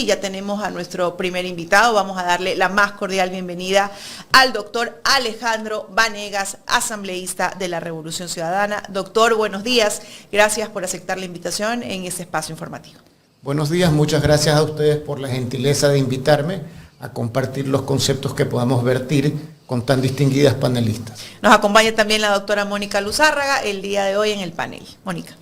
ya tenemos a nuestro primer invitado. Vamos a darle la más cordial bienvenida al doctor Alejandro Vanegas, asambleísta de la Revolución Ciudadana. Doctor, buenos días. Gracias por aceptar la invitación en este espacio informativo. Buenos días, muchas gracias a ustedes por la gentileza de invitarme a compartir los conceptos que podamos vertir con tan distinguidas panelistas. Nos acompaña también la doctora Mónica Luzárraga el día de hoy en el panel. Mónica.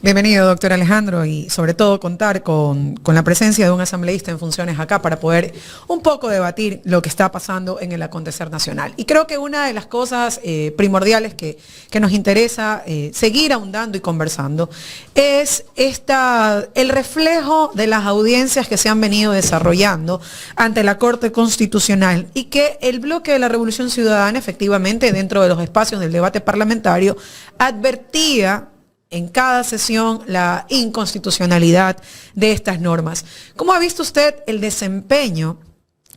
Bienvenido, doctor Alejandro, y sobre todo contar con la presencia de un asambleísta en funciones acá para poder un poco debatir lo que está pasando en el acontecer nacional. Y creo que una de las cosas primordiales que nos interesa seguir ahondando y conversando es el reflejo de las audiencias que se han venido desarrollando ante la Corte Constitucional y que el bloque de la Revolución Ciudadana, efectivamente, dentro de los espacios del debate parlamentario, advertía en cada sesión la inconstitucionalidad de estas normas. ¿Cómo ha visto usted el desempeño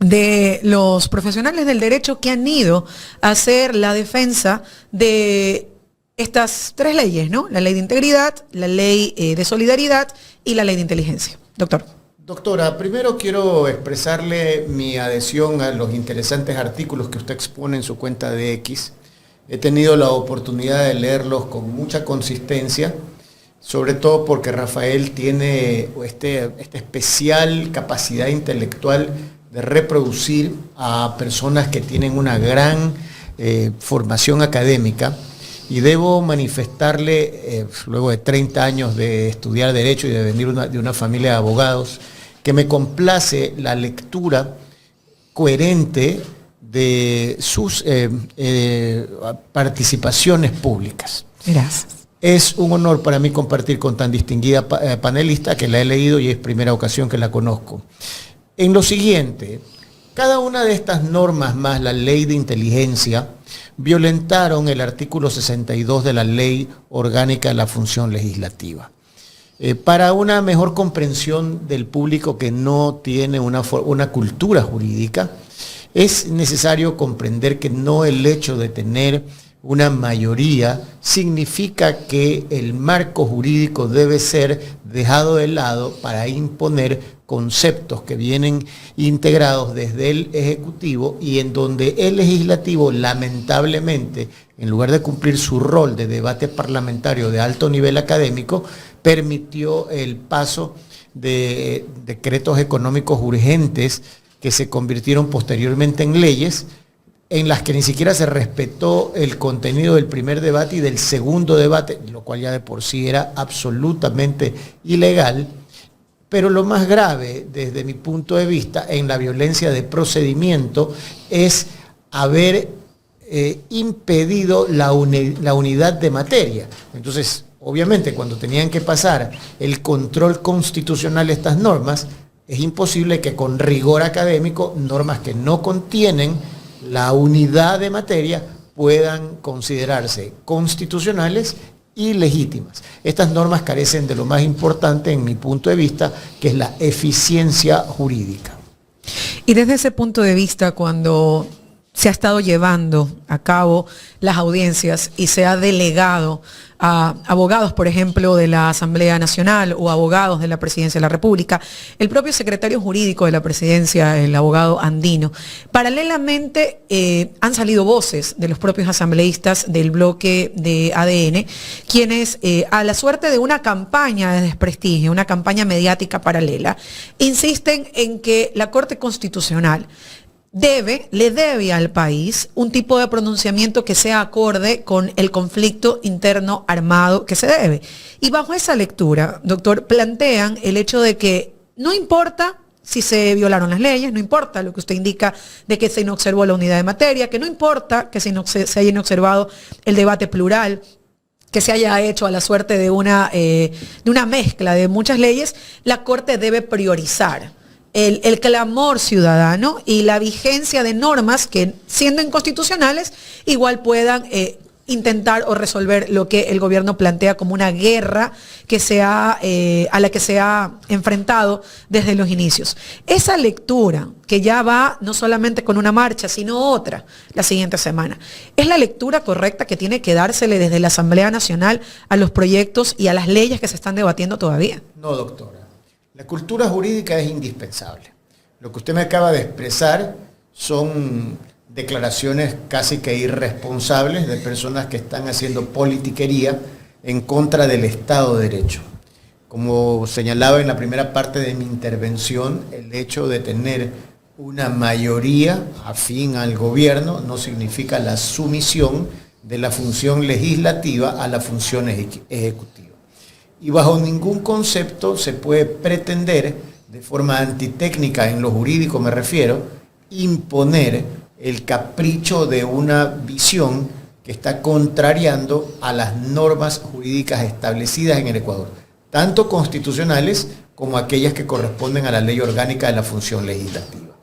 de los profesionales del derecho que han ido a hacer la defensa de estas tres leyes, ¿no? La ley de integridad, la ley de solidaridad y la ley de inteligencia? Doctor. Doctora, primero quiero expresarle mi adhesión a los interesantes artículos que usted expone en su cuenta de X. He tenido la oportunidad de leerlos con mucha consistencia, sobre todo porque Rafael tiene esta especial capacidad intelectual de reproducir a personas que tienen una gran formación académica, y debo manifestarle, luego de 30 años de estudiar Derecho y de venir de una familia de abogados, que me complace la lectura coherente de sus participaciones públicas. Gracias. Es un honor para mí compartir con tan distinguida panelista, que la he leído y es primera ocasión que la conozco. En lo siguiente, cada una de estas normas más la ley de inteligencia violentaron el artículo 62 de la Ley Orgánica de la Función Legislativa. Para una mejor comprensión del público que no tiene una cultura jurídica, es necesario comprender que no el hecho de tener una mayoría significa que el marco jurídico debe ser dejado de lado para imponer conceptos que vienen integrados desde el Ejecutivo y en donde el Legislativo, lamentablemente, en lugar de cumplir su rol de debate parlamentario de alto nivel académico, permitió el paso de decretos económicos urgentes que se convirtieron posteriormente en leyes, en las que ni siquiera se respetó el contenido del primer debate y del segundo debate, lo cual ya de por sí era absolutamente ilegal. Pero lo más grave, desde mi punto de vista, en la violencia de procedimiento, es haber impedido la unidad de materia. Entonces, obviamente, cuando tenían que pasar el control constitucional estas normas, es imposible que con rigor académico normas que no contienen la unidad de materia puedan considerarse constitucionales y legítimas. Estas normas carecen de lo más importante en mi punto de vista, que es la eficiencia jurídica. Y desde ese punto de vista, cuando se ha estado llevando a cabo las audiencias y se ha delegado a abogados, por ejemplo, de la Asamblea Nacional o abogados de la Presidencia de la República, el propio secretario jurídico de la Presidencia, el abogado Andino, paralelamente han salido voces de los propios asambleístas del bloque de ADN, quienes a la suerte de una campaña de desprestigio, una campaña mediática paralela, insisten en que la Corte Constitucional le debe al país un tipo de pronunciamiento que sea acorde con el conflicto interno armado que se debe. Y bajo esa lectura, doctor, plantean el hecho de que no importa si se violaron las leyes, no importa lo que usted indica de que se inobservó la unidad de materia, que no importa que se haya inobservado el debate plural, que se haya hecho a la suerte de una mezcla de muchas leyes, la Corte debe priorizar el clamor ciudadano y la vigencia de normas que, siendo inconstitucionales, igual puedan intentar o resolver lo que el gobierno plantea como una guerra que a la que se ha enfrentado desde los inicios. Esa lectura, que ya va no solamente con una marcha, sino otra la siguiente semana, ¿es la lectura correcta que tiene que dársele desde la Asamblea Nacional a los proyectos y a las leyes que se están debatiendo todavía? No, doctora. La cultura jurídica es indispensable. Lo que usted me acaba de expresar son declaraciones casi que irresponsables de personas que están haciendo politiquería en contra del Estado de Derecho. Como señalaba en la primera parte de mi intervención, el hecho de tener una mayoría afín al gobierno no significa la sumisión de la función legislativa a la función ejecutiva. Y bajo ningún concepto se puede pretender, de forma antitécnica en lo jurídico me refiero, imponer el capricho de una visión que está contrariando a las normas jurídicas establecidas en el Ecuador, tanto constitucionales como aquellas que corresponden a la ley orgánica de la función legislativa.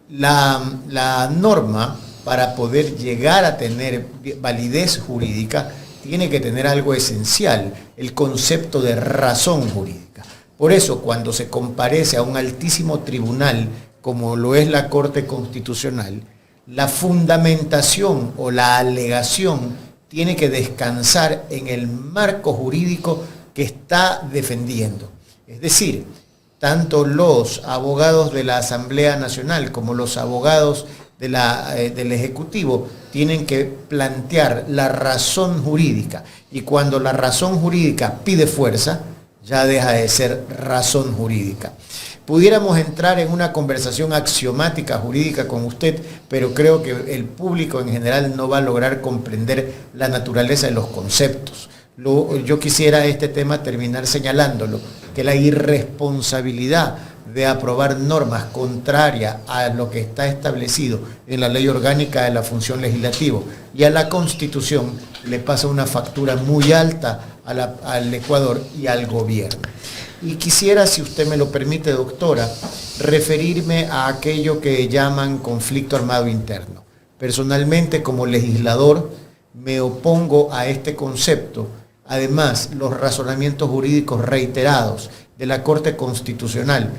La norma, para poder llegar a tener validez jurídica, tiene que tener algo esencial, el concepto de razón jurídica. Por eso, cuando se comparece a un altísimo tribunal, como lo es la Corte Constitucional, la fundamentación o la alegación tiene que descansar en el marco jurídico que está defendiendo. Es decir, tanto los abogados de la Asamblea Nacional como los abogados del Ejecutivo tienen que plantear la razón jurídica, y cuando la razón jurídica pide fuerza, ya deja de ser razón jurídica. Pudiéramos entrar en una conversación axiomática jurídica con usted, pero creo que el público en general no va a lograr comprender la naturaleza de los conceptos. Yo quisiera este tema terminar señalándolo, que la irresponsabilidad de aprobar normas contrarias a lo que está establecido en la ley orgánica de la función legislativa y a la Constitución le pasa una factura muy alta al Ecuador y al gobierno. Y quisiera, si usted me lo permite, doctora, referirme a aquello que llaman conflicto armado interno. Personalmente, como legislador, me opongo a este concepto. Además, los razonamientos jurídicos reiterados de la Corte Constitucional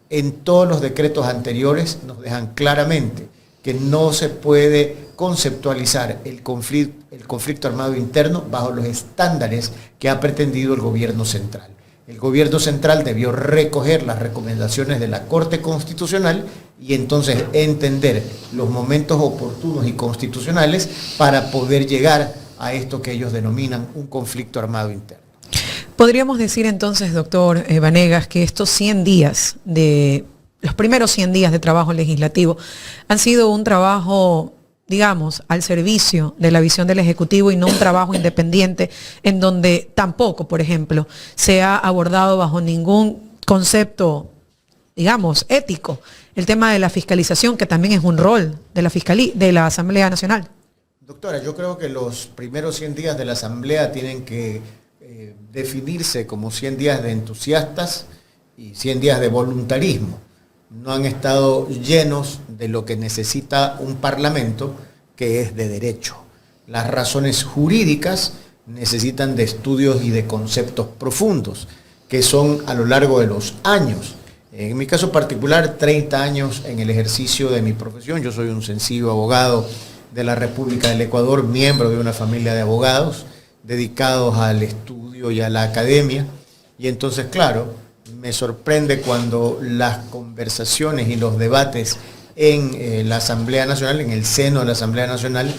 en todos los decretos anteriores nos dejan claramente que no se puede conceptualizar el conflicto armado interno bajo los estándares que ha pretendido el gobierno central. El gobierno central debió recoger las recomendaciones de la Corte Constitucional y entonces entender los momentos oportunos y constitucionales para poder llegar a esto que ellos denominan un conflicto armado interno. Podríamos decir entonces, doctor Vanegas, que estos 100 días los primeros 100 días de trabajo legislativo han sido un trabajo, digamos, al servicio de la visión del Ejecutivo y no un trabajo independiente en donde tampoco, por ejemplo, se ha abordado bajo ningún concepto, digamos, ético, el tema de la fiscalización, que también es un rol de la Asamblea Nacional. Doctora, yo creo que los primeros 100 días de la Asamblea tienen que definirse como 100 días de entusiastas y 100 días de voluntarismo. No han estado llenos de lo que necesita un parlamento, que es de derecho. Las razones jurídicas necesitan de estudios y de conceptos profundos, que son a lo largo de los años. En mi caso particular, 30 años en el ejercicio de mi profesión. Yo soy un sencillo abogado de la República del Ecuador, miembro de una familia de abogados dedicados al estudio y a la academia. Y entonces, claro, me sorprende cuando las conversaciones y los debates en la Asamblea Nacional, en el seno de la Asamblea Nacional,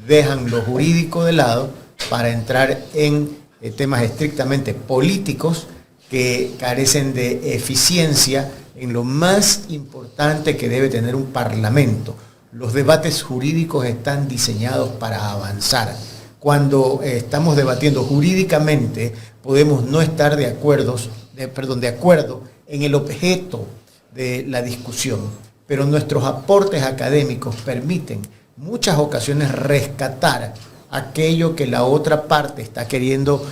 dejan lo jurídico de lado para entrar en temas estrictamente políticos que carecen de eficiencia en lo más importante que debe tener un parlamento. Los debates jurídicos están diseñados para avanzar. Cuando estamos debatiendo jurídicamente, podemos no estar de acuerdo en el objeto de la discusión, pero nuestros aportes académicos permiten muchas ocasiones rescatar aquello que la otra parte está queriendo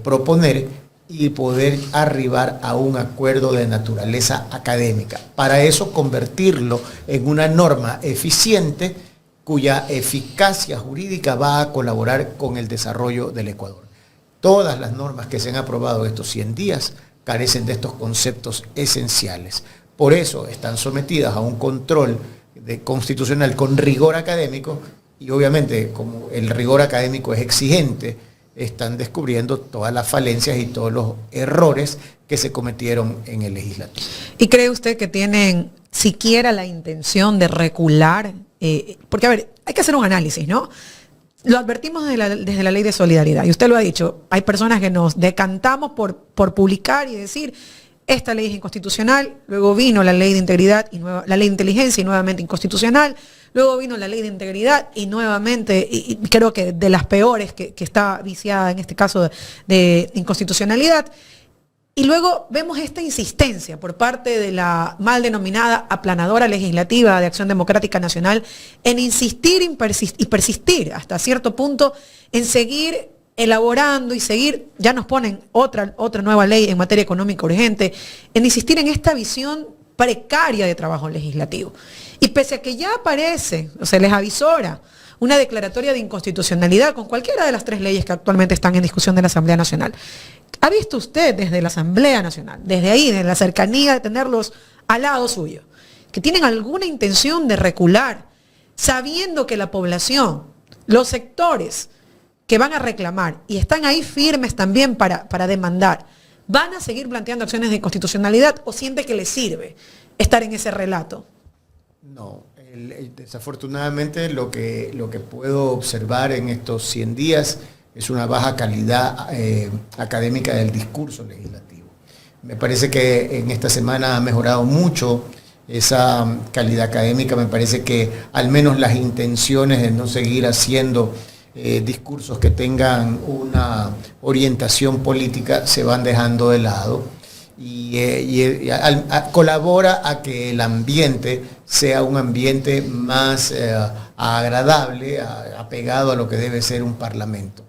proponer y poder arribar a un acuerdo de naturaleza académica. Para eso convertirlo en una norma eficiente cuya eficacia jurídica va a colaborar con el desarrollo del Ecuador. Todas las normas que se han aprobado estos 100 días carecen de estos conceptos esenciales. Por eso están sometidas a un control constitucional con rigor académico, y obviamente como el rigor académico es exigente, están descubriendo todas las falencias y todos los errores que se cometieron en el legislativo. ¿Y cree usted que tienen siquiera la intención de recular? Porque, a ver, hay que hacer un análisis, ¿no? Lo advertimos desde la ley de solidaridad, y usted lo ha dicho, hay personas que nos decantamos por publicar y decir, esta ley es inconstitucional, luego vino la ley de integridad, la ley de inteligencia y nuevamente inconstitucional, luego vino la ley de integridad y nuevamente, y creo que de las peores que está viciada en este caso de inconstitucionalidad. Y luego vemos esta insistencia por parte de la mal denominada aplanadora legislativa de Acción Democrática Nacional en insistir y persistir hasta cierto punto en seguir elaborando y seguir, ya nos ponen otra nueva ley en materia económica urgente, en insistir en esta visión precaria de trabajo legislativo. Y pese a que ya aparece, o se les avisora, una declaratoria de inconstitucionalidad con cualquiera de las 3 leyes que actualmente están en discusión de la Asamblea Nacional. ¿Ha visto usted desde la Asamblea Nacional, desde ahí, desde la cercanía de tenerlos al lado suyo, que tienen alguna intención de recular, sabiendo que la población, los sectores que van a reclamar y están ahí firmes también para demandar, van a seguir planteando acciones de inconstitucionalidad o siente que les sirve estar en ese relato? No, desafortunadamente lo que puedo observar en estos 100 días es una baja calidad académica del discurso legislativo. Me parece que en esta semana ha mejorado mucho esa calidad académica. Me parece que al menos las intenciones de no seguir haciendo discursos que tengan una orientación política se van dejando de lado y colabora a que el ambiente sea un ambiente más agradable, apegado a lo que debe ser un parlamento.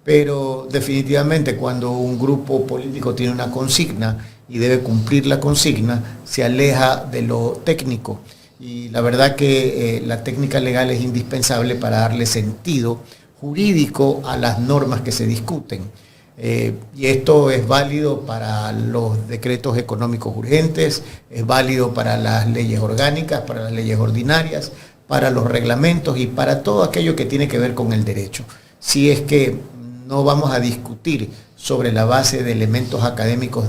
Pero definitivamente cuando un grupo político tiene una consigna y debe cumplir la consigna, se aleja de lo técnico. Y la verdad que la técnica legal es indispensable para darle sentido jurídico a las normas que se discuten. Y esto es válido para los decretos económicos urgentes, es válido para las leyes orgánicas, para las leyes ordinarias, para los reglamentos y para todo aquello que tiene que ver con el derecho. Si es que no vamos a discutir sobre la base de elementos académicos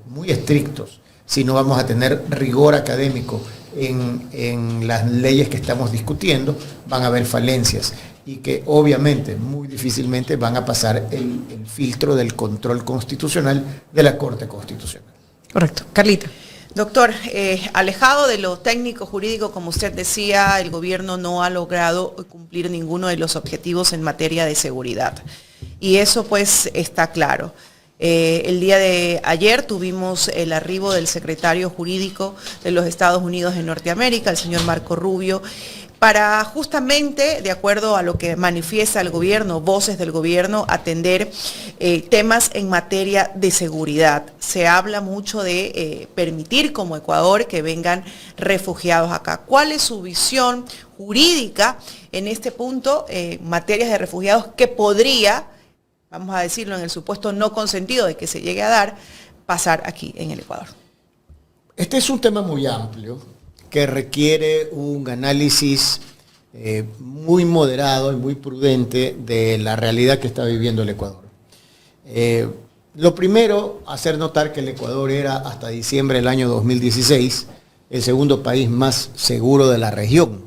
muy estrictos, sino vamos a tener rigor académico en las leyes que estamos discutiendo, van a haber falencias y que obviamente muy difícilmente van a pasar el filtro del control constitucional de la Corte Constitucional. Correcto. Carlita. Doctor, alejado de lo técnico jurídico, como usted decía, el gobierno no ha logrado cumplir ninguno de los objetivos en materia de seguridad. Y eso pues está claro. El día de ayer tuvimos el arribo del secretario jurídico de los Estados Unidos de Norteamérica, el señor Marco Rubio, para justamente, de acuerdo a lo que manifiesta el gobierno, voces del gobierno, atender temas en materia de seguridad. Se habla mucho de permitir como Ecuador que vengan refugiados acá. ¿Cuál es su visión jurídica en este punto, en materias de refugiados que podría, vamos a decirlo en el supuesto no consentido de que se llegue a dar, pasar aquí en el Ecuador? Este es un tema muy amplio que requiere un análisis muy moderado y muy prudente de la realidad que está viviendo el Ecuador. Lo primero, hacer notar que el Ecuador era hasta diciembre del año 2016 el segundo país más seguro de la región.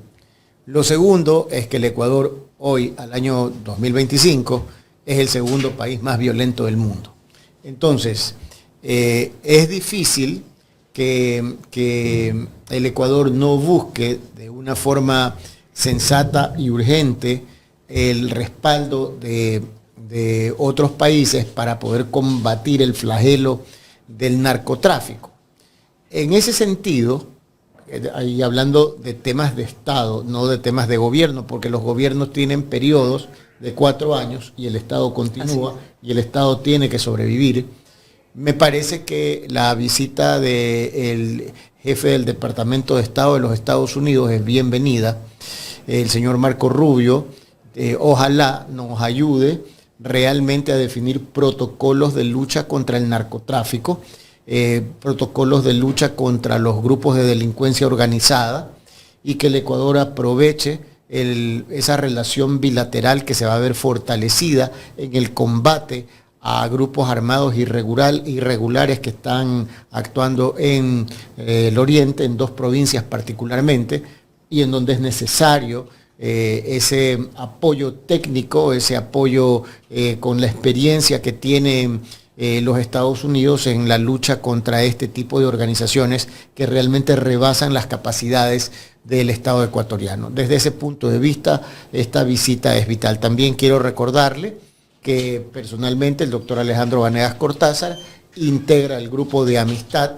Lo segundo es que el Ecuador hoy, al año 2025, es el segundo país más violento del mundo. Entonces, es difícil que el Ecuador no busque de una forma sensata y urgente el respaldo de otros países para poder combatir el flagelo del narcotráfico. En ese sentido, ahí hablando de temas de Estado, no de temas de gobierno, porque los gobiernos tienen periodos de 4 años y el Estado continúa y el Estado tiene que sobrevivir. Me parece que la visita del jefe del Departamento de Estado de los Estados Unidos es bienvenida, el señor Marco Rubio. Ojalá nos ayude realmente a definir protocolos de lucha contra el narcotráfico, protocolos de lucha contra los grupos de delincuencia organizada y que el Ecuador aproveche esa relación bilateral que se va a ver fortalecida en el combate a grupos armados irregulares que están actuando en el Oriente, en 2 provincias particularmente, y en donde es necesario ese apoyo técnico, ese apoyo con la experiencia que tienen los Estados Unidos en la lucha contra este tipo de organizaciones que realmente rebasan las capacidades del Estado ecuatoriano. Desde ese punto de vista, esta visita es vital. También quiero recordarle que personalmente el doctor Alejandro Vanegas Cortázar integra el grupo de amistad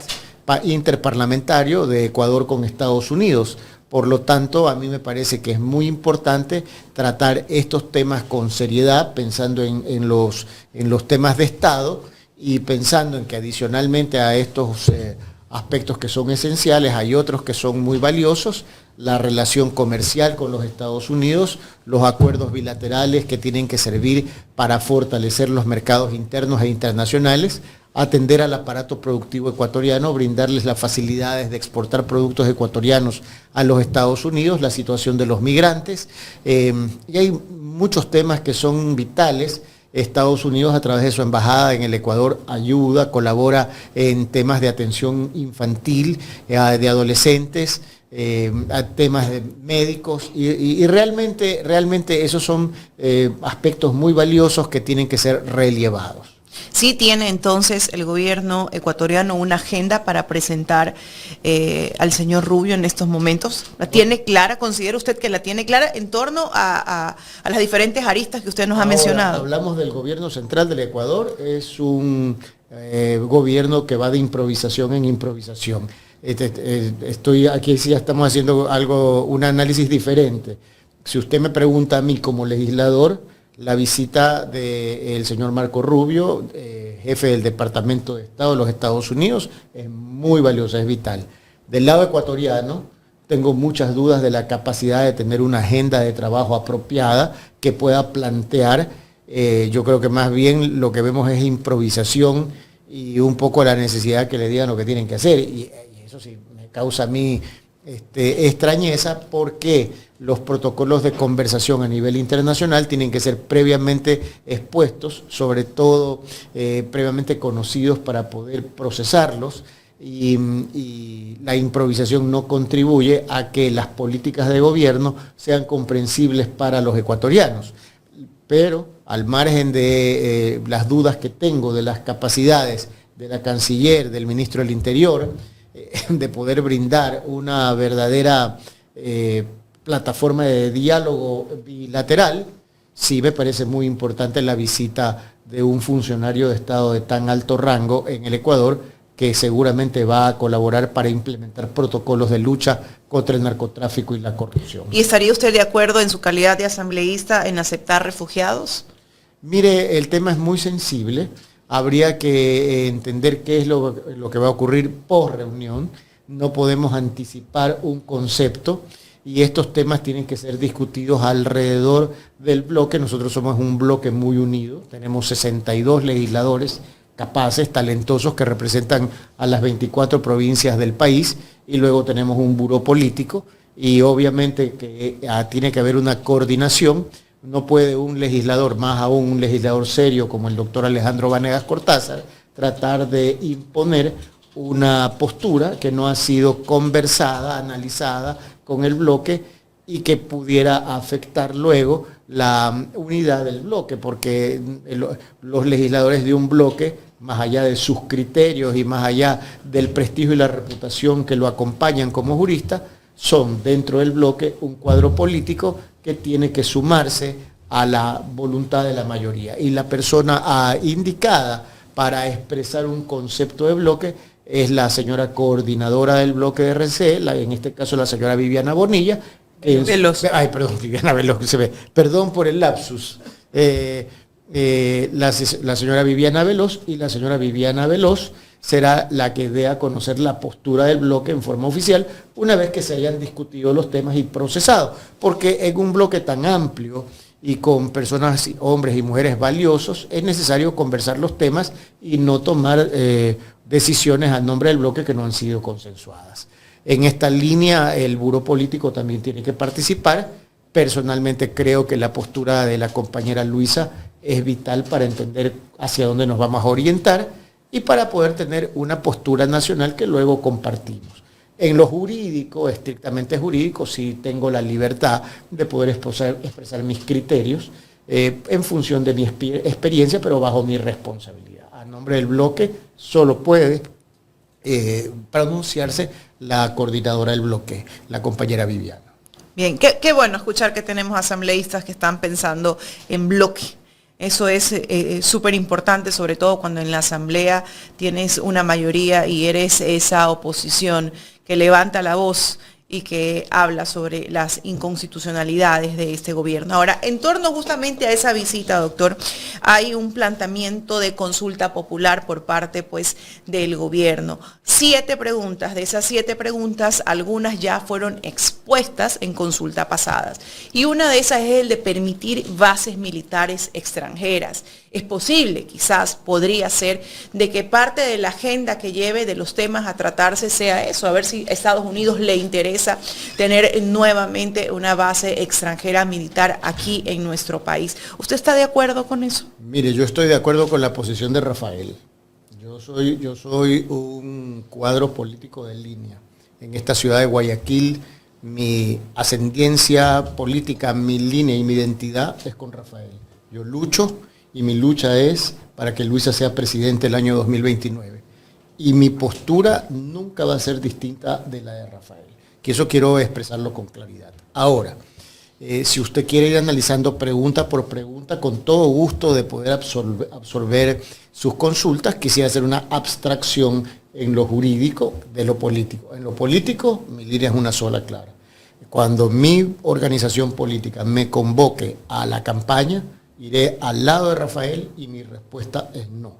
interparlamentario de Ecuador con Estados Unidos. Por lo tanto, a mí me parece que es muy importante tratar estos temas con seriedad, pensando en los temas de Estado y pensando en que adicionalmente a estos aspectos que son esenciales, hay otros que son muy valiosos: la relación comercial con los Estados Unidos, los acuerdos bilaterales que tienen que servir para fortalecer los mercados internos e internacionales, atender al aparato productivo ecuatoriano, brindarles las facilidades de exportar productos ecuatorianos a los Estados Unidos, la situación de los migrantes, y hay muchos temas que son vitales. Estados Unidos, a través de su embajada en el Ecuador, ayuda, colabora en temas de atención infantil, de adolescentes, a temas de médicos, y realmente esos son aspectos muy valiosos que tienen que ser relevados. ¿Sí tiene entonces el gobierno ecuatoriano una agenda para presentar al señor Rubio en estos momentos? ¿La tiene clara? ¿Considera usted que la tiene clara en torno a las diferentes aristas que usted nos ha mencionado? Hablamos del gobierno central del Ecuador, es un gobierno que va de improvisación en improvisación. Estoy aquí, sí, ya estamos haciendo un análisis diferente. Si usted me pregunta a mí como legislador, la visita del señor Marco Rubio, jefe del Departamento de Estado de los Estados Unidos, es muy valiosa, es vital. Del lado ecuatoriano, tengo muchas dudas de la capacidad de tener una agenda de trabajo apropiada que pueda plantear. Yo creo que más bien lo que vemos es improvisación y un poco la necesidad que le digan lo que tienen que hacer. Y eso sí me causa a mí extrañeza, porque los protocolos de conversación a nivel internacional tienen que ser previamente expuestos, sobre todo previamente conocidos para poder procesarlos, y la improvisación no contribuye a que las políticas de gobierno sean comprensibles para los ecuatorianos. Pero al margen de las dudas que tengo de las capacidades de la canciller, del ministro del Interior, de poder brindar una verdadera plataforma de diálogo bilateral, sí me parece muy importante la visita de un funcionario de Estado de tan alto rango en el Ecuador, que seguramente va a colaborar para implementar protocolos de lucha contra el narcotráfico y la corrupción. ¿Y estaría usted de acuerdo en su calidad de asambleísta en aceptar refugiados? Mire, el tema es muy sensible. Habría que entender qué es lo que va a ocurrir post reunión. No podemos anticipar un concepto, y estos temas tienen que ser discutidos alrededor del bloque. Nosotros somos un bloque muy unido, tenemos 62 legisladores capaces, talentosos, que representan a las 24 provincias del país, y luego tenemos un buró político, y obviamente que tiene que haber una coordinación. No puede un legislador, más aún un legislador serio como el doctor Alejandro Vanegas Cortázar, tratar de imponer una postura que no ha sido conversada, analizada con el bloque, y que pudiera afectar luego la unidad del bloque, porque los legisladores de un bloque, más allá de sus criterios y más allá del prestigio y la reputación que lo acompañan como jurista, son dentro del bloque un cuadro político que tiene que sumarse a la voluntad de la mayoría. Y la persona indicada para expresar un concepto de bloque es la señora coordinadora del bloque de RC, en este caso la señora Viviana Bonilla. Viviana Veloz, perdón por el lapsus. La señora Viviana Veloz, y la señora Viviana Veloz será la que dé a conocer la postura del bloque en forma oficial, una vez que se hayan discutido los temas y procesado, porque en un bloque tan amplio y con personas, hombres y mujeres valiosos, es necesario conversar los temas y no tomar decisiones a nombre del bloque que no han sido consensuadas. En esta línea, el buró político también tiene que participar, Personalmente creo que la postura de la compañera Luisa es vital para entender hacia dónde nos vamos a orientar y para poder tener una postura nacional que luego compartimos. En lo jurídico, estrictamente jurídico, sí tengo la libertad de poder expresar mis criterios en función de mi experiencia, pero bajo mi responsabilidad. A nombre del bloque solo puede pronunciarse la coordinadora del bloque, la compañera Viviana. Bien, qué bueno escuchar que tenemos asambleístas que están pensando en bloque. Eso es súper importante, sobre todo cuando en la asamblea tienes una mayoría y eres esa oposición que levanta la voz y que habla sobre las inconstitucionalidades de este gobierno. Ahora, en torno justamente a esa visita, doctor, hay un planteamiento de consulta popular por parte, pues, del gobierno. 7 preguntas, de esas 7 preguntas, algunas ya fueron expuestas en consulta pasadas. Y una de esas es el de permitir bases militares extranjeras. Es posible, quizás podría ser, de que parte de la agenda que lleve de los temas a tratarse sea eso, a ver si a Estados Unidos le interesa tener nuevamente una base extranjera militar aquí en nuestro país. ¿Usted está de acuerdo con eso? Mire, yo estoy de acuerdo con la posición de Rafael. Yo soy un cuadro político de línea. En esta ciudad de Guayaquil, mi ascendencia política, mi línea y mi identidad es con Rafael. Yo lucho y mi lucha es para que Luisa sea presidente el año 2029. Y mi postura nunca va a ser distinta de la de Rafael. Que eso quiero expresarlo con claridad. Ahora, si usted quiere ir analizando pregunta por pregunta, con todo gusto de poder absorber sus consultas, quisiera hacer una abstracción en lo jurídico de lo político. En lo político, mi línea es una sola, clara. Cuando mi organización política me convoque a la campaña, iré al lado de Rafael y mi respuesta es no.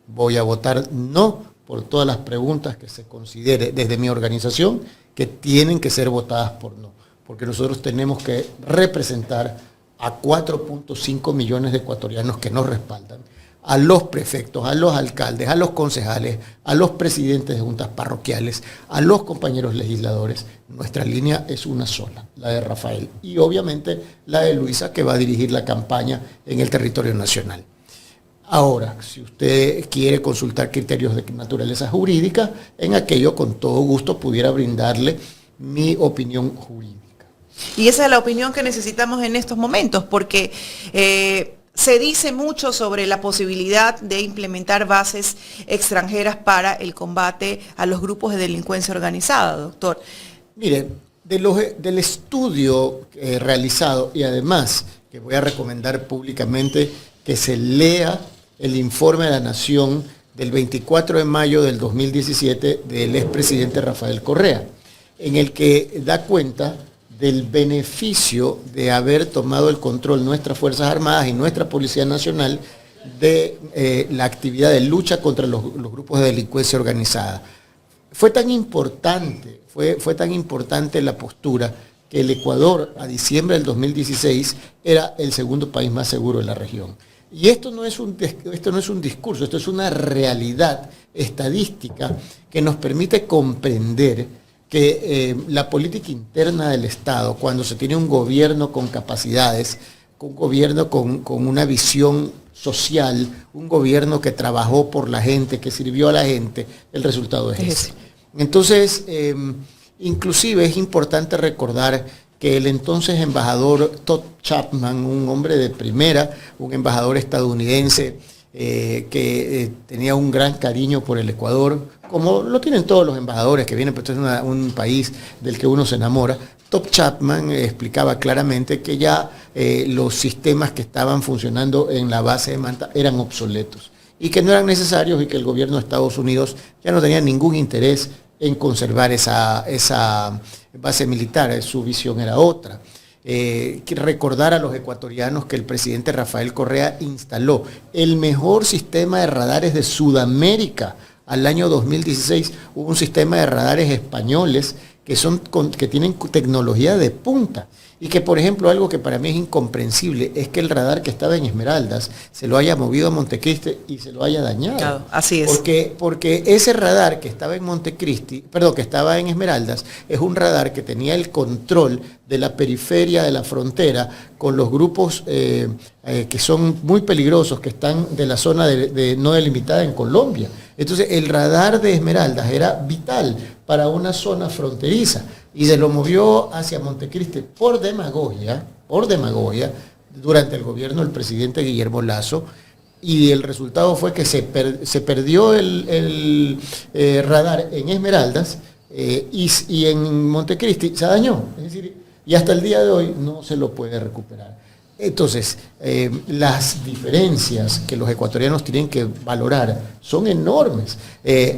Voy a votar no por todas las preguntas que se considere desde mi organización que tienen que ser votadas por no. Porque nosotros tenemos que representar a 4.5 millones de ecuatorianos que nos respaldan, a los prefectos, a los alcaldes, a los concejales, a los presidentes de juntas parroquiales, a los compañeros legisladores. Nuestra línea es una sola, la de Rafael, y obviamente la de Luisa, que va a dirigir la campaña en el territorio nacional. Ahora, si usted quiere consultar criterios de naturaleza jurídica, en aquello con todo gusto pudiera brindarle mi opinión jurídica. Y esa es la opinión que necesitamos en estos momentos, porque se dice mucho sobre la posibilidad de implementar bases extranjeras para el combate a los grupos de delincuencia organizada, doctor. Mire, del estudio realizado, y además que voy a recomendar públicamente que se lea el informe de la Nación del 24 de mayo del 2017 del expresidente Rafael Correa, en el que da cuenta del beneficio de haber tomado el control nuestras Fuerzas Armadas y nuestra Policía Nacional de la actividad de lucha contra los grupos de delincuencia organizada. Fue tan importante la postura que el Ecuador a diciembre del 2016 era el segundo país más seguro de la región. Y esto no es un discurso, esto es una realidad estadística que nos permite comprender que la política interna del Estado, cuando se tiene un gobierno con capacidades, un gobierno con una visión social, un gobierno que trabajó por la gente, que sirvió a la gente, el resultado es ese. Entonces, inclusive es importante recordar que el entonces embajador Todd Chapman, un hombre de primera, un embajador estadounidense que tenía un gran cariño por el Ecuador, como lo tienen todos los embajadores que vienen, pero esto es un país del que uno se enamora. Todd Chapman explicaba claramente que ya los sistemas que estaban funcionando en la base de Manta eran obsoletos y que no eran necesarios y que el gobierno de Estados Unidos ya no tenía ningún interés en conservar esa base militar, su visión era otra. Recordar a los ecuatorianos que el presidente Rafael Correa instaló el mejor sistema de radares de Sudamérica. Al año 2016 hubo un sistema de radares españoles que tienen tecnología de punta. Y que, por ejemplo, algo que para mí es incomprensible es que el radar que estaba en Esmeraldas se lo haya movido a Montecristi y se lo haya dañado. Claro, así es. Porque ese radar que estaba en que estaba en Esmeraldas, es un radar que tenía el control de la periferia de la frontera con los grupos que son muy peligrosos, que están de la zona de no delimitada en Colombia. Entonces, el radar de Esmeraldas era vital para una zona fronteriza y se lo movió hacia Montecristi por demagogia, durante el gobierno del presidente Guillermo Lasso, y el resultado fue que se perdió el radar en Esmeraldas y en Montecristi se dañó. Es decir, y hasta el día de hoy no se lo puede recuperar. Entonces, las diferencias que los ecuatorianos tienen que valorar son enormes.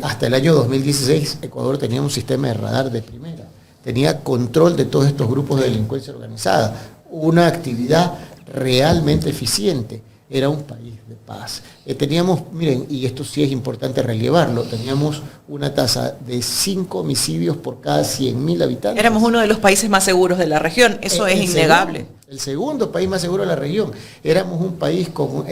Hasta el año 2016, Ecuador tenía un sistema de radar de primera. Tenía control de todos estos grupos de delincuencia organizada. Una actividad realmente eficiente. Era un país de paz. Teníamos, miren, y esto sí es importante relevarlo, teníamos una tasa de 5 homicidios por cada 100.000 habitantes. Éramos uno de los países más seguros de la región, eso es innegable. El segundo país más seguro de la región. Éramos un país con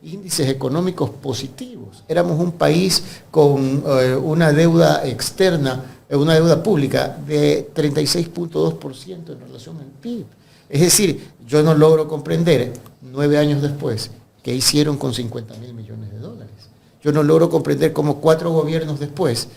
índices económicos positivos. Éramos un país con una deuda externa, una deuda pública de 36.2% en relación al PIB. Es decir, yo no logro comprender 9 años después qué hicieron con 50.000 millones de dólares. Yo no logro comprender cómo 4 gobiernos después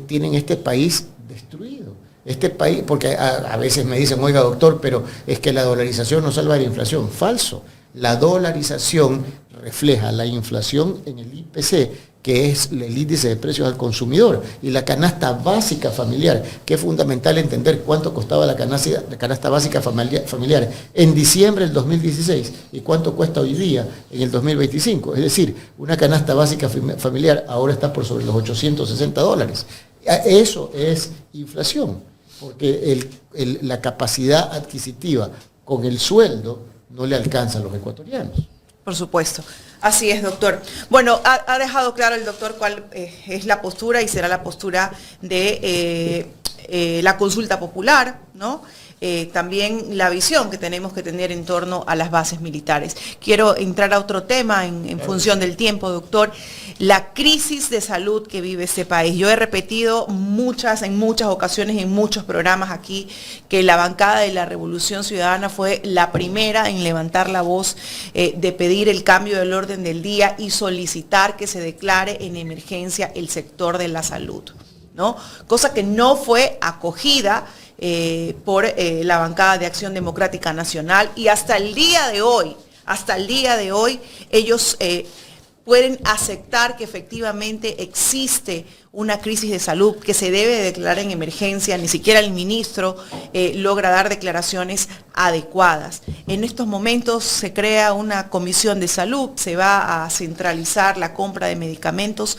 tienen este país destruido. Este país, porque a veces me dicen, oiga doctor, pero es que la dolarización no salva de la inflación. Falso. La dolarización refleja la inflación en el IPC, que es el índice de precios al consumidor, y la canasta básica familiar, que es fundamental entender cuánto costaba la canasta básica familiar en diciembre del 2016 y cuánto cuesta hoy día en el 2025. Es decir, una canasta básica familiar ahora está por sobre los $860. Eso es inflación, porque la capacidad adquisitiva con el sueldo no le alcanza a los ecuatorianos. Por supuesto. Así es, doctor. Bueno, ha dejado claro el doctor cuál es la postura y será la postura de la consulta popular, ¿no? También la visión que tenemos que tener en torno a las bases militares. Quiero entrar a otro tema en función del tiempo, doctor. La crisis de salud que vive este país. Yo he repetido en muchas ocasiones, en muchos programas aquí, que la bancada de la Revolución Ciudadana fue la primera en levantar la voz de pedir el cambio del orden del día y solicitar que se declare en emergencia el sector de la salud, ¿no? Cosa que no fue acogida por la bancada de Acción Democrática Nacional, y hasta el día de hoy ellos pueden aceptar que efectivamente existe una crisis de salud que se debe declarar en emergencia. Ni siquiera el ministro logra dar declaraciones adecuadas. En estos momentos se crea una comisión de salud, se va a centralizar la compra de medicamentos,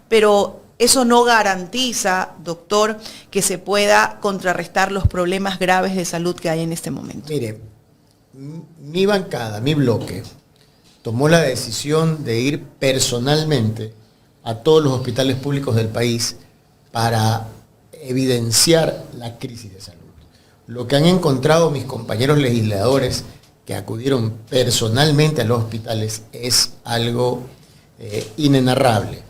pero eso no garantiza, doctor, que se pueda contrarrestar los problemas graves de salud que hay en este momento. Mire, mi bancada, mi bloque, tomó la decisión de ir personalmente a todos los hospitales públicos del país para evidenciar la crisis de salud. Lo que han encontrado mis compañeros legisladores que acudieron personalmente a los hospitales es algo inenarrable.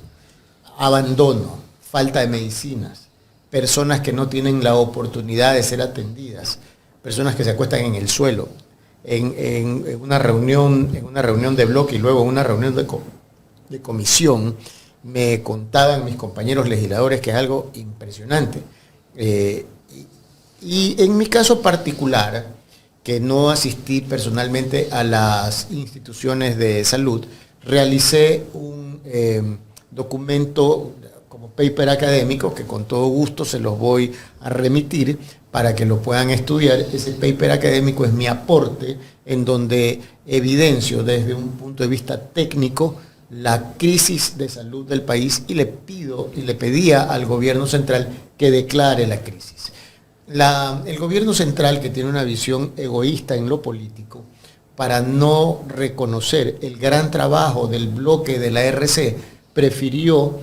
Abandono, falta de medicinas, personas que no tienen la oportunidad de ser atendidas, personas que se acuestan en el suelo, en una reunión de bloque y luego en una reunión de comisión, me contaban mis compañeros legisladores que es algo impresionante. Y en mi caso particular, que no asistí personalmente a las instituciones de salud, realicé un documento como paper académico que con todo gusto se los voy a remitir para que lo puedan estudiar. Ese paper académico es mi aporte en donde evidencio desde un punto de vista técnico la crisis de salud del país y le pedía al gobierno central que declare la crisis. El gobierno central, que tiene una visión egoísta en lo político, para no reconocer el gran trabajo del bloque de la RC, prefirió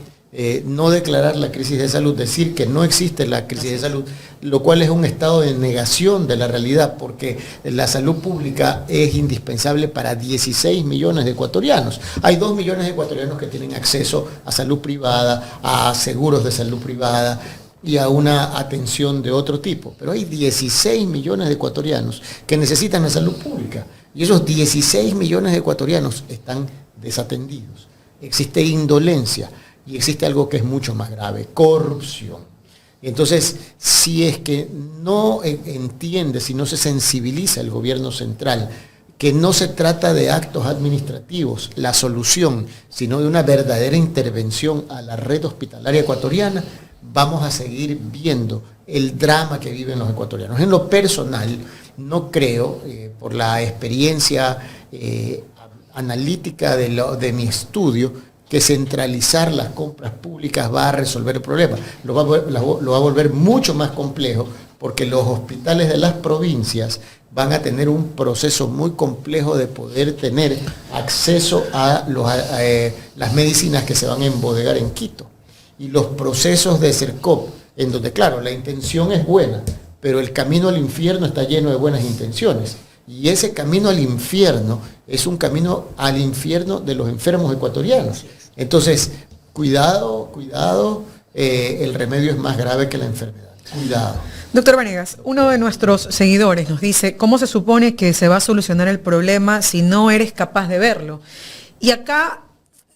no declarar la crisis de salud, decir que no existe la crisis de salud, lo cual es un estado de negación de la realidad, porque la salud pública es indispensable para 16 millones de ecuatorianos. Hay 2 millones de ecuatorianos que tienen acceso a salud privada, a seguros de salud privada y a una atención de otro tipo, pero hay 16 millones de ecuatorianos que necesitan la salud pública, y esos 16 millones de ecuatorianos están desatendidos. Existe indolencia. Y existe algo que es mucho más grave, corrupción. Entonces, si es que no entiende, si no se sensibiliza el gobierno central, que no se trata de actos administrativos, la solución, sino de una verdadera intervención a la red hospitalaria ecuatoriana, vamos a seguir viendo el drama que viven los ecuatorianos. En lo personal, no creo, por la experiencia analítica de mi estudio, que centralizar las compras públicas va a resolver el problema. Lo va a volver mucho más complejo, porque los hospitales de las provincias van a tener un proceso muy complejo de poder tener acceso a las medicinas que se van a embodegar en Quito. Y los procesos de CERCOP, en donde, claro, la intención es buena, pero el camino al infierno está lleno de buenas intenciones. Y ese camino al infierno es un camino al infierno de los enfermos ecuatorianos. Entonces, cuidado, el remedio es más grave que la enfermedad. Cuidado. Doctor Vanegas, uno de nuestros seguidores nos dice, ¿cómo se supone que se va a solucionar el problema si no eres capaz de verlo? Y acá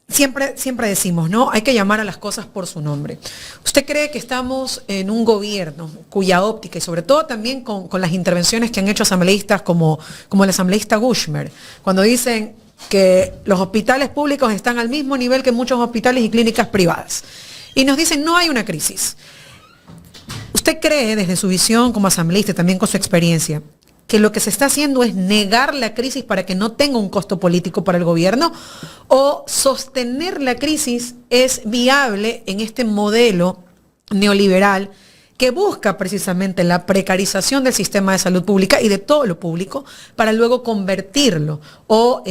siempre decimos, ¿no? Hay que llamar a las cosas por su nombre. ¿Usted cree que estamos en un gobierno cuya óptica, y sobre todo también con las intervenciones que han hecho asambleístas como el asambleísta Gushmer, cuando dicen que los hospitales públicos están al mismo nivel que muchos hospitales y clínicas privadas, y nos dicen no hay una crisis? ¿Usted cree, desde su visión como asambleísta y también con su experiencia, que lo que se está haciendo es negar la crisis para que no tenga un costo político para el gobierno, o sostener la crisis es viable en este modelo neoliberal que busca precisamente la precarización del sistema de salud pública y de todo lo público para luego convertirlo o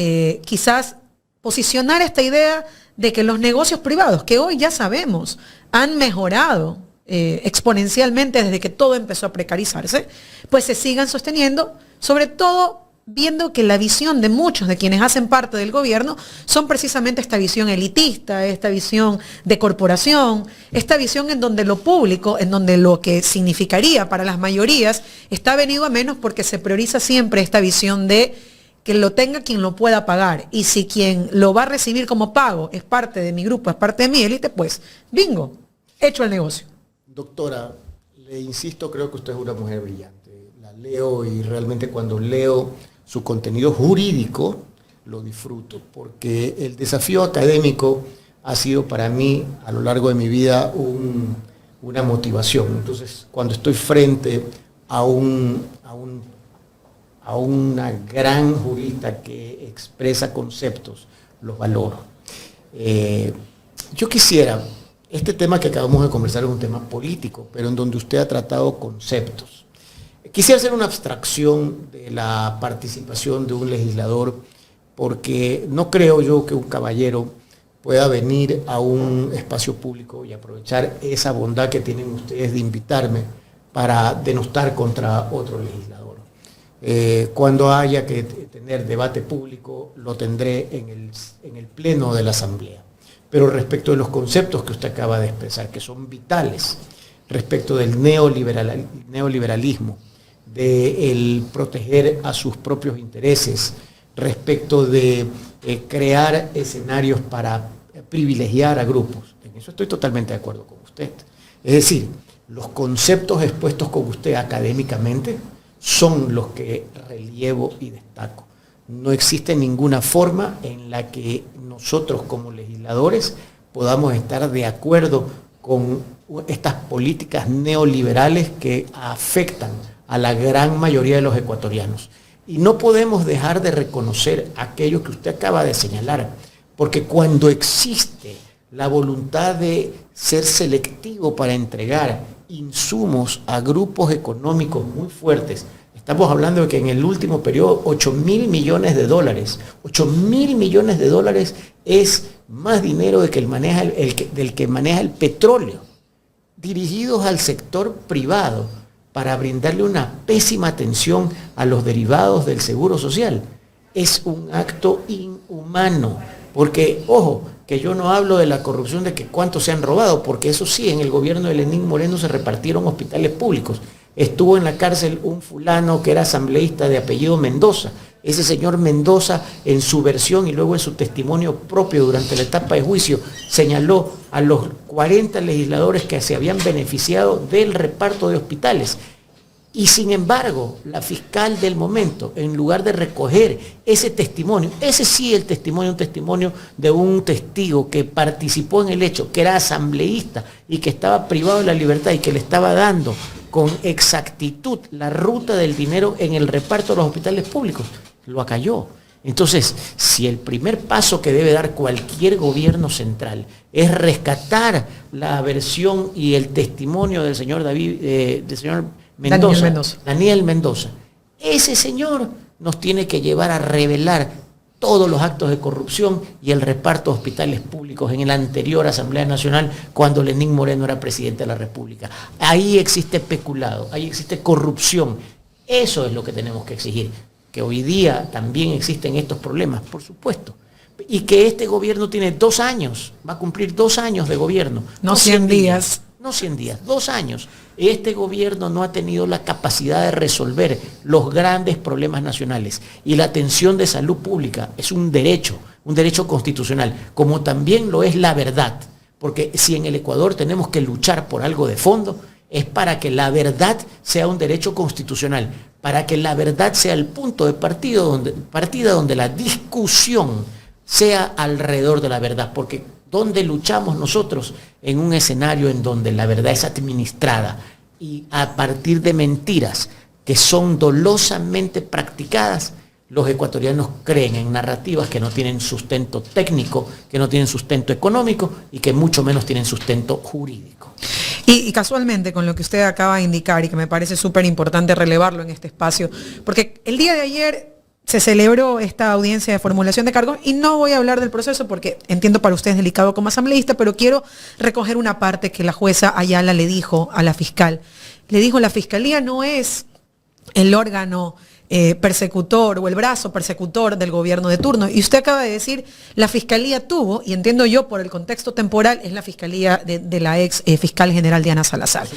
quizás posicionar esta idea de que los negocios privados, que hoy ya sabemos han mejorado exponencialmente desde que todo empezó a precarizarse, pues se sigan sosteniendo, sobre todo viendo que la visión de muchos de quienes hacen parte del gobierno son precisamente esta visión elitista, esta visión de corporación, esta visión en donde lo público, en donde lo que significaría para las mayorías está venido a menos, porque se prioriza siempre esta visión de que lo tenga quien lo pueda pagar, y si quien lo va a recibir como pago es parte de mi grupo, es parte de mi élite, pues bingo, hecho el negocio. Doctora, le insisto, creo que usted es una mujer brillante. La leo y realmente cuando leo su contenido jurídico lo disfruto, porque el desafío académico ha sido para mí a lo largo de mi vida una motivación. Entonces, cuando estoy frente a una gran jurista que expresa conceptos, los valoro. Yo quisiera, este tema que acabamos de conversar es un tema político, pero en donde usted ha tratado conceptos. Quisiera hacer una abstracción de la participación de un legislador, porque no creo yo que un caballero pueda venir a un espacio público y aprovechar esa bondad que tienen ustedes de invitarme para denostar contra otro legislador. Cuando haya que tener debate público, lo tendré en el pleno de la Asamblea. Pero respecto de los conceptos que usted acaba de expresar, que son vitales, respecto del neoliberalismo, de el proteger a sus propios intereses, respecto de crear escenarios para privilegiar a grupos, en eso estoy totalmente de acuerdo con usted. Es decir, los conceptos expuestos con usted académicamente son los que relievo y destaco. No existe ninguna forma en la que nosotros como legisladores podamos estar de acuerdo con estas políticas neoliberales que afectan a la gran mayoría de los ecuatorianos. Y no podemos dejar de reconocer aquello que usted acaba de señalar, porque cuando existe la voluntad de ser selectivo para entregar insumos a grupos económicos muy fuertes, estamos hablando de que en el último periodo 8.000 millones de dólares, 8.000 millones de dólares es más dinero del que maneja el petróleo, dirigidos al sector privado para brindarle una pésima atención a los derivados del seguro social. Es un acto inhumano, porque, ojo, que yo no hablo de la corrupción de que cuántos se han robado, porque eso sí, en el gobierno de Lenín Moreno se repartieron hospitales públicos. Estuvo en la cárcel un fulano que era asambleísta de apellido Mendoza. Ese señor Mendoza, en su versión y luego en su testimonio propio durante la etapa de juicio, señaló a los 40 legisladores que se habían beneficiado del reparto de hospitales. Y sin embargo, la fiscal del momento, en lugar de recoger ese testimonio, ese sí el testimonio, un testimonio de un testigo que participó en el hecho, que era asambleísta y que estaba privado de la libertad y que le estaba dando con exactitud la ruta del dinero en el reparto de los hospitales públicos, lo acalló. Entonces, si el primer paso que debe dar cualquier gobierno central es rescatar la versión y el testimonio del señor Daniel Mendoza, ese señor nos tiene que llevar a revelar todos los actos de corrupción y el reparto de hospitales públicos en la anterior Asamblea Nacional, cuando Lenín Moreno era presidente de la República. Ahí existe peculado, ahí existe corrupción. Eso es lo que tenemos que exigir. Que hoy día también existen estos problemas, por supuesto. Y que este gobierno tiene 2 años, va a cumplir 2 años de gobierno. No 100 días. No 100 días, 2 años. Este gobierno no ha tenido la capacidad de resolver los grandes problemas nacionales. Y la atención de salud pública es un derecho constitucional, como también lo es la verdad. Porque si en el Ecuador tenemos que luchar por algo de fondo, es para que la verdad sea un derecho constitucional, para que la verdad sea el punto de partida donde la discusión sea alrededor de la verdad, porque donde luchamos nosotros en un escenario en donde la verdad es administrada y a partir de mentiras que son dolosamente practicadas, los ecuatorianos creen en narrativas que no tienen sustento técnico, que no tienen sustento económico y que mucho menos tienen sustento jurídico. Y casualmente, con lo que usted acaba de indicar, y que me parece súper importante relevarlo en este espacio, porque el día de ayer se celebró esta audiencia de formulación de cargos, y no voy a hablar del proceso porque entiendo para usted es delicado como asambleísta, pero quiero recoger una parte que la jueza Ayala le dijo a la fiscal. Le dijo, la fiscalía no es el órgano persecutor o el brazo persecutor del gobierno de turno. Y usted acaba de decir, la fiscalía tuvo, y entiendo yo por el contexto temporal, es la fiscalía de la ex fiscal general Diana Salazar.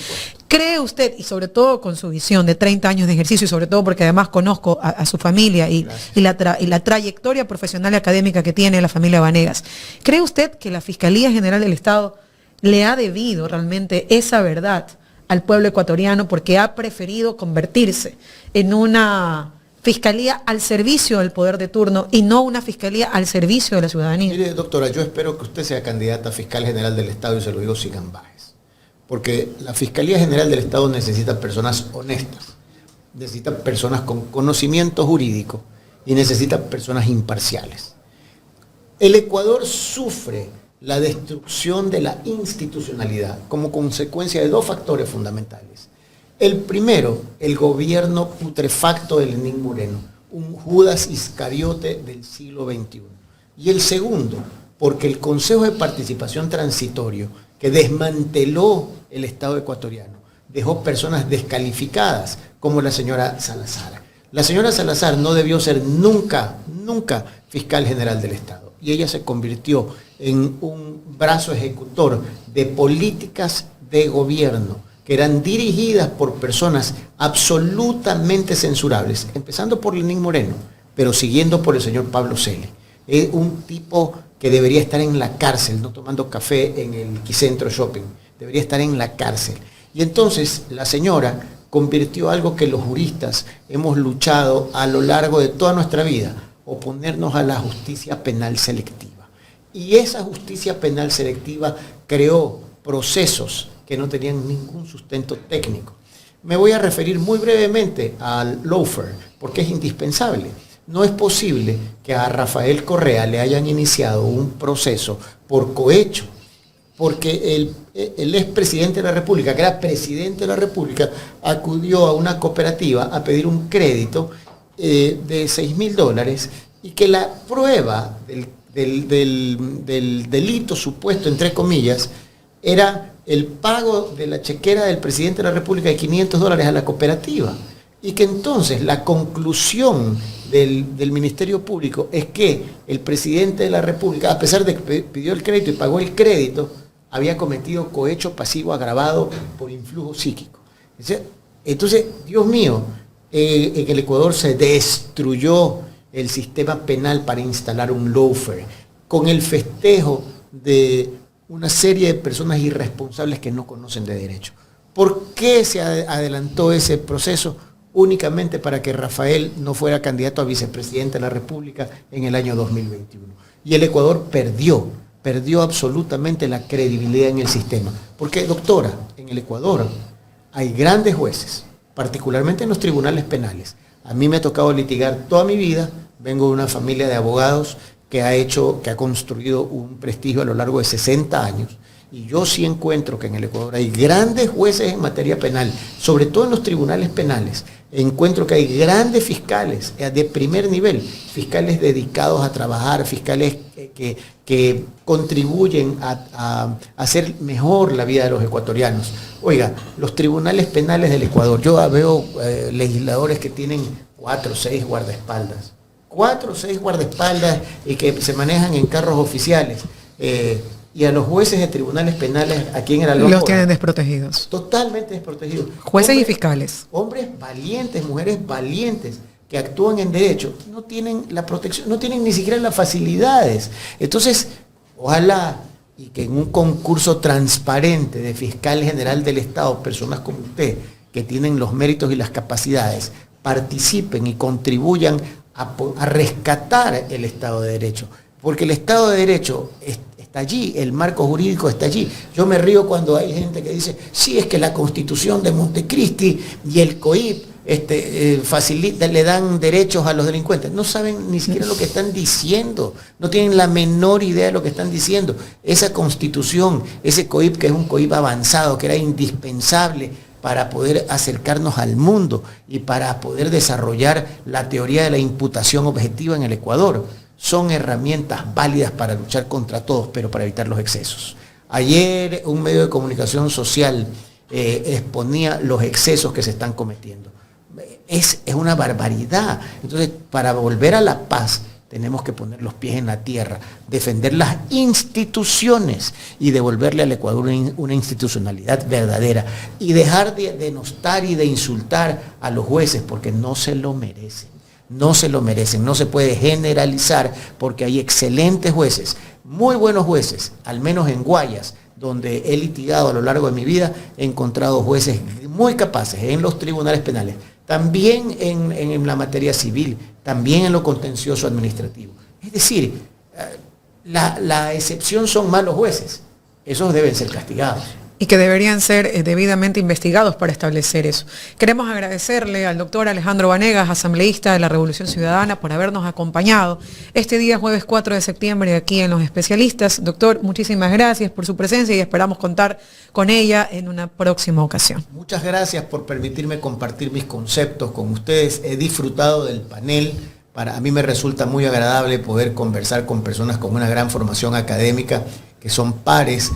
¿Cree usted, y sobre todo con su visión de 30 años de ejercicio, y sobre todo porque además conozco a su familia y la trayectoria profesional y académica que tiene la familia Vanegas, ¿cree usted que la Fiscalía General del Estado le ha debido realmente esa verdad al pueblo ecuatoriano porque ha preferido convertirse en una fiscalía al servicio del poder de turno y no una fiscalía al servicio de la ciudadanía? Mire, doctora, yo espero que usted sea candidata a fiscal general del Estado y se lo digo sin ambajes. Porque la Fiscalía General del Estado necesita personas honestas, necesita personas con conocimiento jurídico y necesita personas imparciales. El Ecuador sufre la destrucción de la institucionalidad como consecuencia de 2 factores fundamentales. El primero, el gobierno putrefacto de Lenín Moreno, un Judas Iscariote del siglo XXI. Y el segundo, porque el Consejo de Participación Transitorio, que desmanteló el Estado ecuatoriano, dejó personas descalificadas, como la señora Salazar. La señora Salazar no debió ser nunca fiscal general del Estado. Y ella se convirtió en un brazo ejecutor de políticas de gobierno que eran dirigidas por personas absolutamente censurables, empezando por Lenín Moreno, pero siguiendo por el señor Pablo Cele. Es un tipo que debería estar en la cárcel, no tomando café en el Quicentro Shopping, debería estar en la cárcel. Y entonces la señora convirtió algo que los juristas hemos luchado a lo largo de toda nuestra vida, oponernos a la justicia penal selectiva. Y esa justicia penal selectiva creó procesos que no tenían ningún sustento técnico. Me voy a referir muy brevemente al lawfare, porque es indispensable. No es posible que a Rafael Correa le hayan iniciado un proceso por cohecho, porque el expresidente de la República, que era presidente de la República, acudió a una cooperativa a pedir un crédito de $6.000 y que la prueba del delito supuesto, entre comillas, era el pago de la chequera del presidente de la República de $500 a la cooperativa. Y que entonces la conclusión del Ministerio Público es que el presidente de la República, a pesar de que pidió el crédito y pagó el crédito, había cometido cohecho pasivo agravado por influjo psíquico. Entonces, Dios mío, en el Ecuador se destruyó el sistema penal para instalar un lawfare, con el festejo de una serie de personas irresponsables que no conocen de derecho. ¿Por qué se adelantó ese proceso? Únicamente para que Rafael no fuera candidato a vicepresidente de la República en el año 2021. Y el Ecuador perdió absolutamente la credibilidad en el sistema. Porque, doctora, en el Ecuador hay grandes jueces, particularmente en los tribunales penales. A mí me ha tocado litigar toda mi vida, vengo de una familia de abogados que ha construido un prestigio a lo largo de 60 años. Y yo sí encuentro que en el Ecuador hay grandes jueces en materia penal, sobre todo en los tribunales penales. Encuentro que hay grandes fiscales de primer nivel, fiscales dedicados a trabajar, fiscales que contribuyen a hacer mejor la vida de los ecuatorianos. Oiga, los tribunales penales del Ecuador, yo veo legisladores que tienen 4 o 6 guardaespaldas. 4 o 6 guardaespaldas y que se manejan en carros oficiales. Y a los jueces de tribunales penales aquí en el Alhambra los tienen desprotegidos. Totalmente desprotegidos. Jueces y fiscales. Hombres valientes, mujeres valientes que actúan en derecho, no tienen la protección, no tienen ni siquiera las facilidades. Entonces, ojalá y que en un concurso transparente de fiscal general del Estado, personas como usted, que tienen los méritos y las capacidades, participen y contribuyan a rescatar el Estado de Derecho. Porque el Estado de Derecho está allí, el marco jurídico está allí. Yo me río cuando hay gente que dice, sí, es que la Constitución de Montecristi y el COIP le dan derechos a los delincuentes. No saben ni siquiera lo que están diciendo, no tienen la menor idea de lo que están diciendo. Esa Constitución, ese COIP, que es un COIP avanzado, que era indispensable para poder acercarnos al mundo y para poder desarrollar la teoría de la imputación objetiva en el Ecuador, son herramientas válidas para luchar contra todos, pero para evitar los excesos. Ayer un medio de comunicación social exponía los excesos que se están cometiendo. Es una barbaridad. Entonces, para volver a la paz, tenemos que poner los pies en la tierra, defender las instituciones y devolverle al Ecuador una institucionalidad verdadera y dejar de denostar y de insultar a los jueces porque no se lo merecen. No se lo merecen, no se puede generalizar porque hay excelentes jueces, muy buenos jueces, al menos en Guayas, donde he litigado a lo largo de mi vida, he encontrado jueces muy capaces en los tribunales penales, también en la materia civil, también en lo contencioso administrativo. Es decir, la excepción son malos jueces, esos deben ser castigados. Y que deberían ser debidamente investigados para establecer eso. Queremos agradecerle al doctor Alejandro Vanegas, asambleísta de la Revolución Ciudadana, por habernos acompañado este día jueves 4 de septiembre aquí en Los Especialistas. Doctor, muchísimas gracias por su presencia y esperamos contar con ella en una próxima ocasión. Muchas gracias por permitirme compartir mis conceptos con ustedes. He disfrutado del panel. A mí me resulta muy agradable poder conversar con personas con una gran formación académica, que son pares,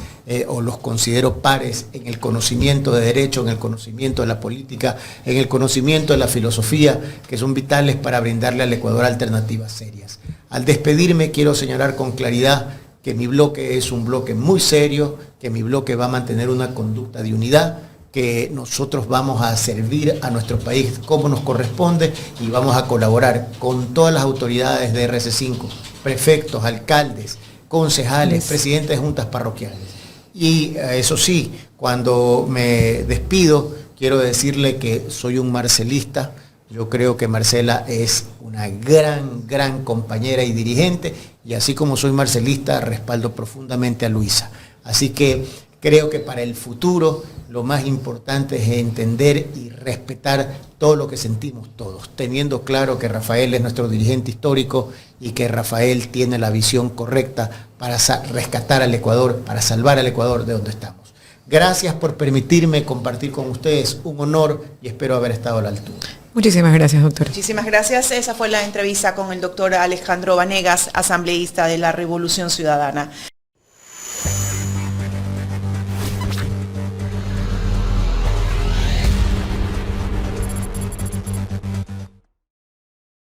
o los considero pares en el conocimiento de derecho, en el conocimiento de la política, en el conocimiento de la filosofía, que son vitales para brindarle al Ecuador alternativas serias. Al despedirme quiero señalar con claridad que mi bloque es un bloque muy serio, que mi bloque va a mantener una conducta de unidad, que nosotros vamos a servir a nuestro país como nos corresponde y vamos a colaborar con todas las autoridades de RC5, prefectos, alcaldes, concejales, presidentes de juntas parroquiales. Y eso sí, cuando me despido, quiero decirle que soy un marcelista. Yo creo que Marcela es una gran compañera y dirigente, y así como soy marcelista, respaldo profundamente a Luisa. Así que creo que para el futuro lo más importante es entender y respetar todo lo que sentimos todos, teniendo claro que Rafael es nuestro dirigente histórico y que Rafael tiene la visión correcta para rescatar al Ecuador, para salvar al Ecuador de donde estamos. Gracias por permitirme compartir con ustedes, un honor, y espero haber estado a la altura. Muchísimas gracias, doctor. Muchísimas gracias. Esa fue la entrevista con el doctor Alejandro Vanegas, asambleísta de la Revolución Ciudadana.